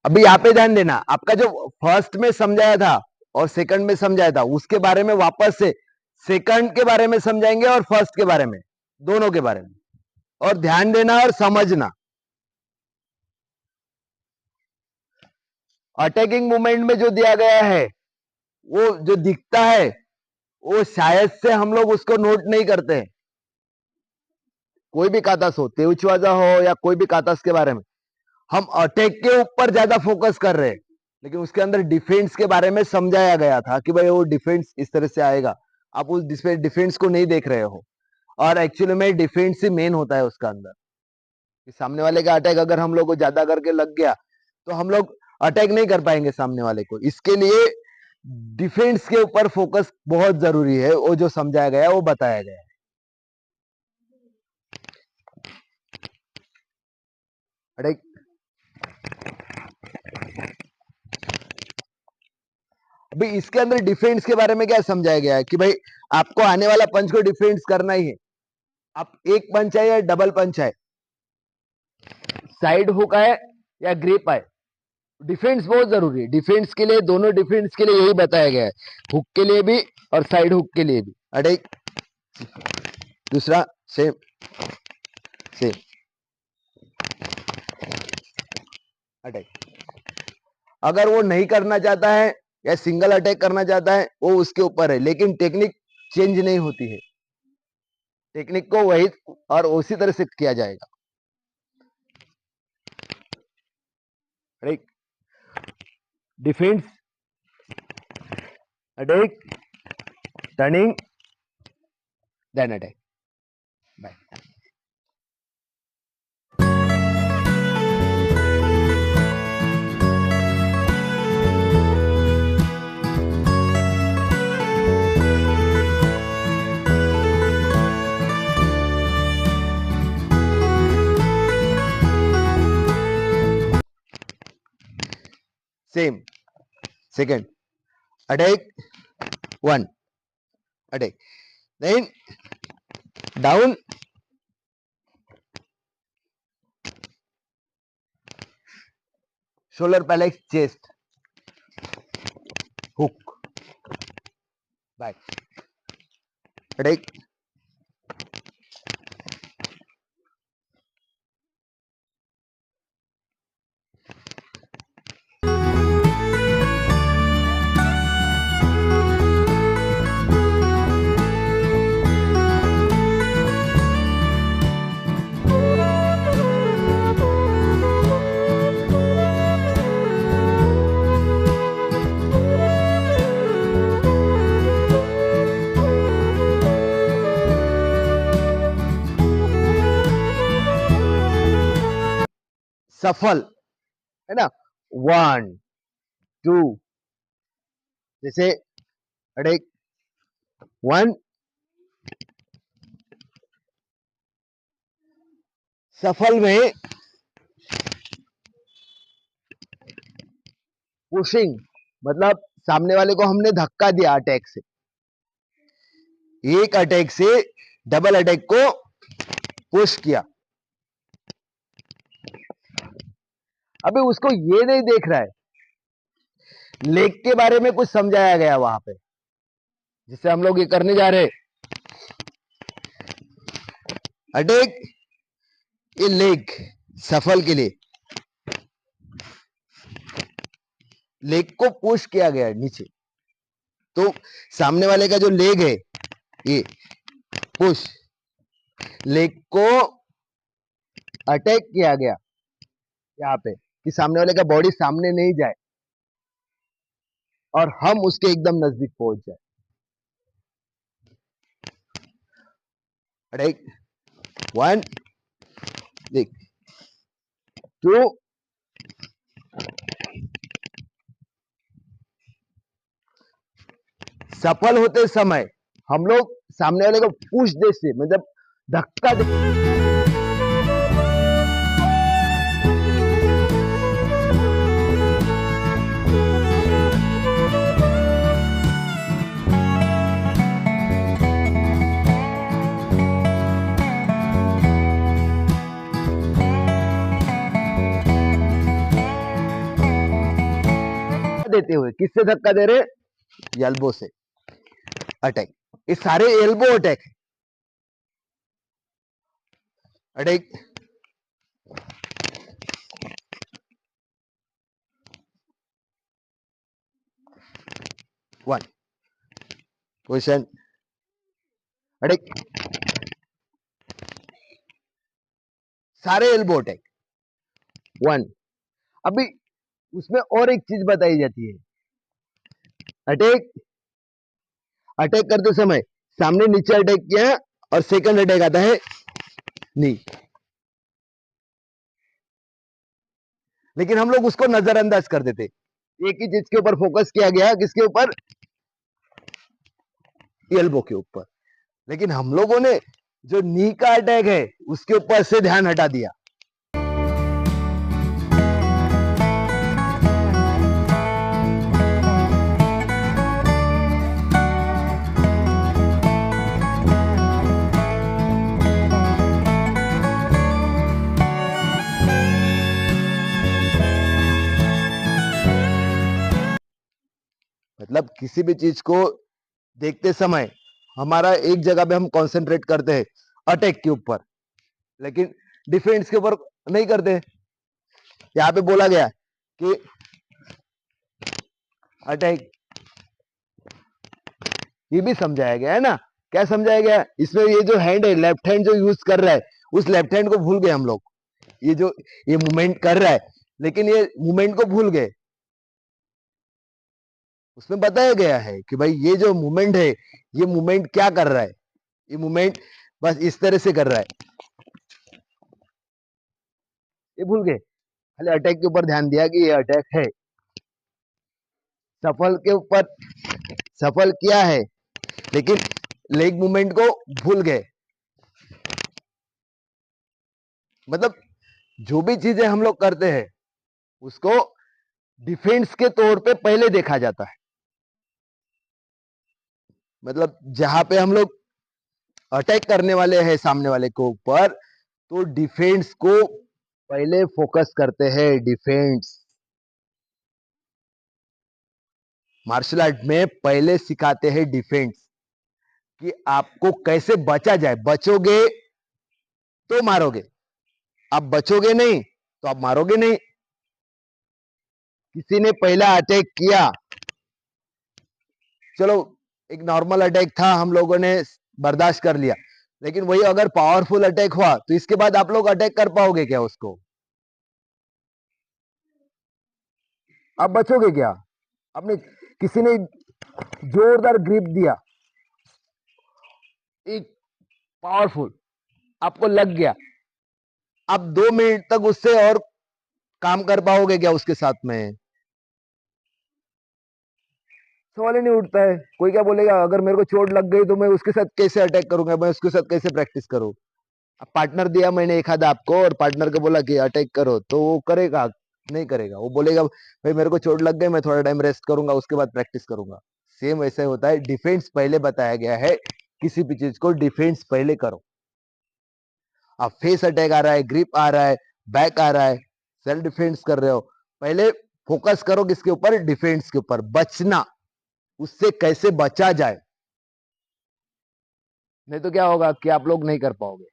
अभी यहाँ पे ध्यान देना, आपका जो फर्स्ट में समझाया था और सेकंड में समझाया था उसके बारे में वापस से सेकंड के बारे में समझाएंगे और फर्स्ट के बारे में, दोनों के बारे में। और ध्यान देना और समझना, अटैकिंग मूवमेंट में जो दिया गया है वो जो दिखता है वो शायद से हम लोग उसको नोट नहीं करते हैं। कोई भी कातास हो, तेउचवाजा हो या कोई भी कातास के बारे में, हम अटैक के ऊपर ज्यादा फोकस कर रहे हैं, लेकिन उसके अंदर डिफेंस के बारे में समझाया गया था कि भाई वो डिफेंस इस तरह से आएगा, आप उस डिफेंस को नहीं देख रहे हो। और एक्चुअली में डिफेंस ही मेन होता है उसका अंदर, कि सामने वाले का अटैक अगर हम लोग को ज्यादा करके लग गया तो हम लोग अटैक नहीं कर पाएंगे सामने वाले को। इसके लिए डिफेंस के ऊपर फोकस बहुत जरूरी है, वो जो समझाया गया है वो बताया गया है। अटैक अभी इसके अंदर डिफेंस के बारे में क्या समझाया गया है कि भाई आपको आने वाला पंच को डिफेंस करना ही है। आप एक पंच है या डबल पंच है, साइड हुक है या ग्रिप है, डिफेंस बहुत जरूरी है। डिफेंस के लिए, दोनों डिफेंस के लिए यही बताया गया है, हुक के लिए भी और साइड हुक के लिए भी। अटैक दूसरा सेम सेम अटैक। अगर वो नहीं करना चाहता है या सिंगल अटैक करना चाहता है वो उसके ऊपर है, लेकिन टेक्निक चेंज नहीं होती है, टेक्निक को वही और उसी तरह से किया जाएगा। Defence, attack, turning, then attack. Bye. Same second attack, one attack, then down, shoulder पैलेक्स चेस्ट, हुक, बैक, अटैक, सफल है ना, 1 2, जैसे अटैक 1, सफल में पुशिंग मतलब सामने वाले को हमने धक्का दिया अटैक से, एक अटैक से डबल अटैक को पुश किया। अभी उसको ये नहीं देख रहा है, लेग के बारे में कुछ समझाया गया वहां पे, जिससे हम लोग ये करने जा रहे हैं। अटैक, ये लेग सफल के लिए लेग को पुश किया गया नीचे, तो सामने वाले का जो लेग है ये पुश, लेग को अटैक किया गया यहाँ पे कि सामने वाले का बॉडी सामने नहीं जाए और हम उसके एकदम नजदीक पहुंच जाए। अटैक 1, 2, सफल होते समय हम लोग सामने वाले को पुश दे से मतलब धक्का दे। देते हुए, किससे धक्का दे रहे? एल्बो से अटैक। ये सारे एल्बो अटैक है। अटैक 1 क्वेश्चन, अटैक सारे एल्बो अटैक 1। अभी उसमें और एक चीज बताई जाती है, अटैक करते समय सामने नीचे अटैक किया और सेकंड अटैक आता है नी, लेकिन हम लोग उसको नजरअंदाज कर देते। एक ही चीज के ऊपर फोकस किया गया, किसके ऊपर? एल्बो के ऊपर। लेकिन हम लोगों ने जो नी का अटैक है उसके ऊपर से ध्यान हटा दिया। मतलब किसी भी चीज को देखते समय हमारा एक जगह पे हम कंसंट्रेट करते हैं अटैक के ऊपर, लेकिन डिफेंस के ऊपर नहीं करते। यहां पे बोला गया कि अटैक, ये भी समझाया गया है ना। क्या समझाया गया? इसमें ये जो हैंड है, लेफ्ट हैंड जो यूज कर रहा है, उस लेफ्ट हैंड को भूल गए हम लोग। ये जो ये मूवमेंट कर रहा है, लेकिन ये मूवमेंट को भूल गए। उसमें बताया गया है कि भाई ये जो मूवमेंट है, ये मूवमेंट क्या कर रहा है? ये मूवमेंट बस इस तरह से कर रहा है, ये भूल गए। खाली अटैक के ऊपर ध्यान दिया कि ये अटैक है। सफल के ऊपर सफल किया है, लेकिन लेग मूवमेंट को भूल गए। मतलब जो भी चीजें हम लोग करते हैं उसको डिफेंस के तौर पे पहले देखा जाता है। मतलब जहां पे हम लोग अटैक करने वाले हैं सामने वाले के ऊपर, तो डिफेंस को पहले फोकस करते हैं। डिफेंस मार्शल आर्ट में पहले सिखाते हैं डिफेंस, कि आपको कैसे बचा जाए। बचोगे तो मारोगे, आप बचोगे नहीं तो आप मारोगे नहीं। किसी ने पहला अटैक किया, चलो एक नॉर्मल अटैक था, हम लोगों ने बर्दाश्त कर लिया, लेकिन वही अगर पावरफुल अटैक हुआ तो इसके बाद आप लोग अटैक कर पाओगे क्या उसको? आप बचोगे क्या? आपने किसी ने जोरदार ग्रिप दिया, एक पावरफुल, आपको लग गया, आप 2 मिनट तक उससे और काम कर पाओगे क्या उसके साथ में? सवाल ही नहीं उठता है। कोई क्या बोलेगा, अगर मेरे को चोट लग गई तो मैं उसके साथ कैसे अटैक करूंगा, मैं उसके साथ कैसे प्रैक्टिस करूं? अब पार्टनर दिया मैंने एक आधा आपको, और पार्टनर को बोला कि अटैक करो, तो वो करेगा? नहीं करेगा। वो बोलेगा भाई मेरे को चोट लग गई, मैं थोड़ा टाइम रेस्ट करूंगा, उसके बाद प्रैक्टिस करूंगा। सेम वैसा ही होता है। डिफेंस पहले बताया गया है, किसी भी चीज को डिफेंस पहले करो। अब फेस अटैक आ रहा है, ग्रिप आ रहा है, बैक आ रहा है, सेल्फ डिफेंस कर रहे हो, पहले फोकस करो किसके ऊपर? डिफेंस के ऊपर। बचना, उससे कैसे बचा जाए, नहीं तो क्या होगा कि आप लोग नहीं कर पाओगे।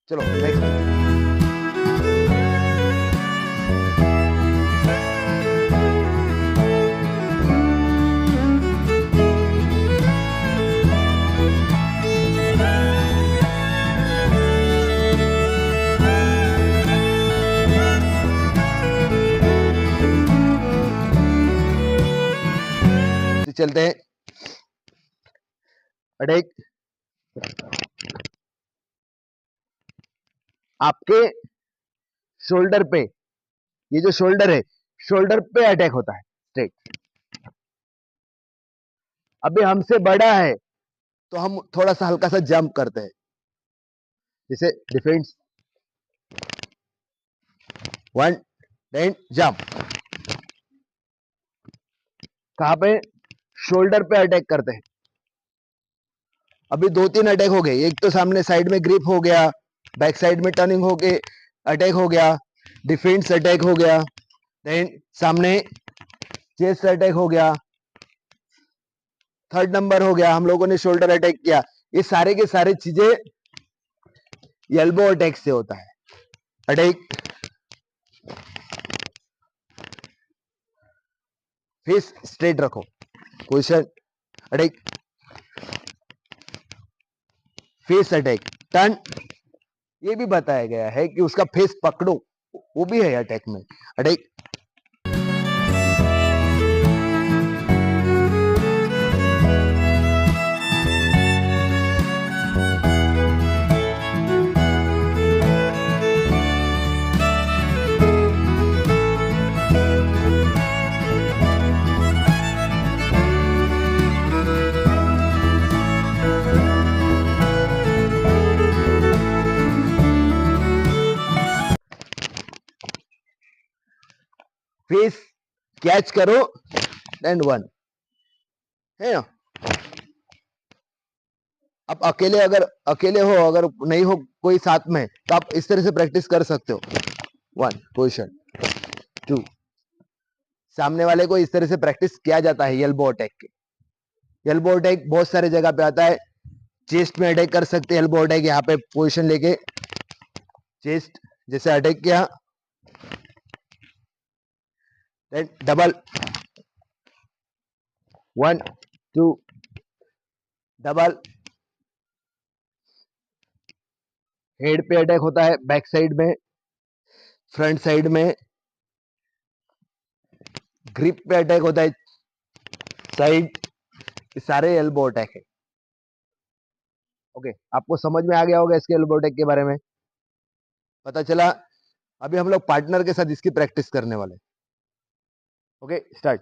चलो नेक्स्ट। चलते हैं अटैक। आपके शोल्डर पे, ये जो शोल्डर है, शोल्डर पे अटैक होता है स्ट्रेट। अभी हमसे बड़ा है तो हम थोड़ा सा हल्का सा जंप करते हैं, जैसे डिफेंस 1 देन जंप। कहां पे? शोल्डर पे अटैक करते हैं। अभी 2-3 अटैक हो गए। एक तो सामने साइड में ग्रिप हो गया, बैक साइड में टर्निंग हो गए, अटैक हो गया, डिफेंस अटैक हो गया, देन सामने चेस्ट अटैक हो गया, थर्ड नंबर हो गया हम लोगों ने शोल्डर अटैक किया। ये सारे के सारे चीजें एल्बो अटैक से होता है। अटैक, फेस स्ट्रेट रखो, position, attack, face attack, turn. ये भी बताया गया है कि उसका फेस पकड़ो, वो भी है अटैक में। अटैक, फेस कैच करो एंड वन, है ना। आप अकेले हो, अगर नहीं हो कोई साथ में, तो आप इस तरह से प्रैक्टिस कर सकते हो। वन पोजिशन, टू, सामने वाले को इस तरह से प्रैक्टिस किया जाता है एल्बो अटैक के। एल्बो अटैक बहुत सारे जगह पे आता है। चेस्ट में अटैक कर सकते हैं, एल्बो अटैक यहाँ पे पोजीशन लेके चेस्ट जैसे अटैक किया, double, one two, double. Head पे अटैक होता है, बैक साइड में, फ्रंट साइड में। ग्रिप पे अटैक होता है, साइड। सारे एल्बो अटैक है। ओके, आपको समझ में आ गया होगा इसके एल्बो अटैक के बारे में, पता चला। अभी हम लोग पार्टनर के साथ इसकी प्रैक्टिस करने वाले। Okay, start.